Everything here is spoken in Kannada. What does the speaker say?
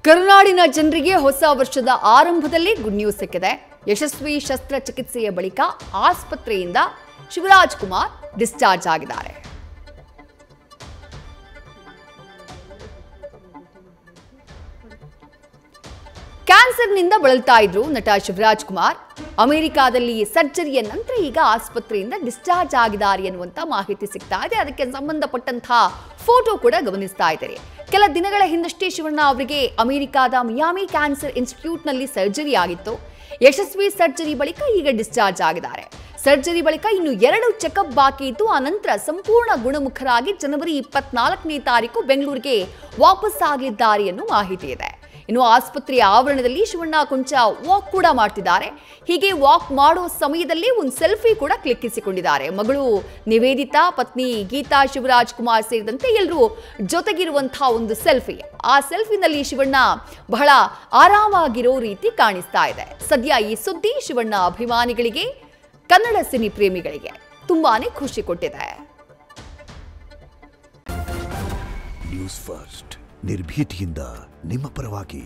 ಕರುನಾಡಿನ ಜನರಿಗೆ ಹೊಸ ವರ್ಷದ ಆರಂಭದಲ್ಲಿ ಗುಡ್ ನ್ಯೂಸ್ ಸಿಕ್ಕಿದೆ. ಯಶಸ್ವಿ ಶಸ್ತ್ರಚಿಕಿತ್ಸೆಯ ಬಳಿಕ ಆಸ್ಪತ್ರೆಯಿಂದ ಶಿವರಾಜ್ ಕುಮಾರ್ ಡಿಸ್ಚಾರ್ಜ್ ಆಗಿದ್ದಾರೆ. ಕ್ಯಾನ್ಸರ್ನಿಂದ ಬಳಲ್ತಾ ಇದ್ರು ನಟ ಶಿವರಾಜ್ ಕುಮಾರ್. ಅಮೆರಿಕಾದಲ್ಲಿ ಸರ್ಜರಿಯ ನಂತರ ಈಗ ಆಸ್ಪತ್ರೆಯಿಂದ ಡಿಸ್ಚಾರ್ಜ್ ಆಗಿದ್ದಾರೆ ಎನ್ನುವಂತ ಮಾಹಿತಿ ಸಿಗ್ತಾ ಇದೆ. ಅದಕ್ಕೆ ಸಂಬಂಧಪಟ್ಟಂತಹ ಫೋಟೋ ಕೂಡ ಗಮನಿಸ್ತಾ ಇದ್ದಾರೆ. ಕೆಲ ದಿನಗಳ ಹಿಂದಷ್ಟೇ ಶಿವಣ್ಣ ಅವರಿಗೆ ಅಮೆರಿಕಾದ ಮಿಯಾಮಿ ಕ್ಯಾನ್ಸರ್ ಇನ್ಸ್ಟಿಟ್ಯೂಟ್ನಲ್ಲಿ ಸರ್ಜರಿ ಆಗಿತ್ತು. ಯಶಸ್ವಿ ಸರ್ಜರಿ ಬಳಿಕ ಈಗ ಡಿಸ್ಚಾರ್ಜ್ ಆಗಿದ್ದಾರೆ. ಸರ್ಜರಿ ಬಳಿಕ ಇನ್ನು 2 ಚೆಕಪ್ ಬಾಕಿ ಇದ್ದು ಆ ನಂತರ ಸಂಪೂರ್ಣ ಗುಣಮುಖರಾಗಿ ಜನವರಿ 24ನೇ ತಾರೀಕು ಬೆಂಗಳೂರಿಗೆ ವಾಪಸ್ ಆಗಲಿದ್ದಾರೆ ಎನ್ನುವ ಮಾಹಿತಿ ಇದೆ. ಇನ್ನು ಆಸ್ಪತ್ರೆಯ ಆವರಣದಲ್ಲಿ ಶಿವಣ್ಣ ಕೊಂಚ ವಾಕ್ ಕೂಡ ಮಾಡ್ತಿದ್ದಾರೆ. ಹೀಗೆ ವಾಕ್ ಮಾಡೋ ಸಮಯದಲ್ಲಿ ಒಂದು ಸೆಲ್ಫಿ ಕೂಡ ಕ್ಲಿಕ್ಕಿಸಿಕೊಂಡಿದ್ದಾರೆ. ಮಗಳು ನಿವೇದಿತಾ, ಪತ್ನಿ ಗೀತಾ, ಶಿವರಾಜ್ ಕುಮಾರ್ ಸೇರಿದಂತೆ ಎಲ್ಲರೂ ಜೊತೆಗಿರುವಂತಹ ಒಂದು ಸೆಲ್ಫಿ. ಆ ಸೆಲ್ಫಿನಲ್ಲಿ ಶಿವಣ್ಣ ಬಹಳ ಆರಾಮಾಗಿರೋ ರೀತಿ ಕಾಣಿಸ್ತಾ ಇದೆ. ಸದ್ಯ ಈ ಸುದ್ದಿ ಶಿವಣ್ಣ ಅಭಿಮಾನಿಗಳಿಗೆ, ಕನ್ನಡ ಸಿನಿ ಪ್ರೇಮಿಗಳಿಗೆ ತುಂಬಾನೇ ಖುಷಿ ಕೊಟ್ಟಿದೆ. ನ್ಯೂಸ್ ಫಸ್ಟ್ ನಿರ್ಭೀತಿಯಿಂದ ನಿಮ್ಮ ಪರವಾಗಿ.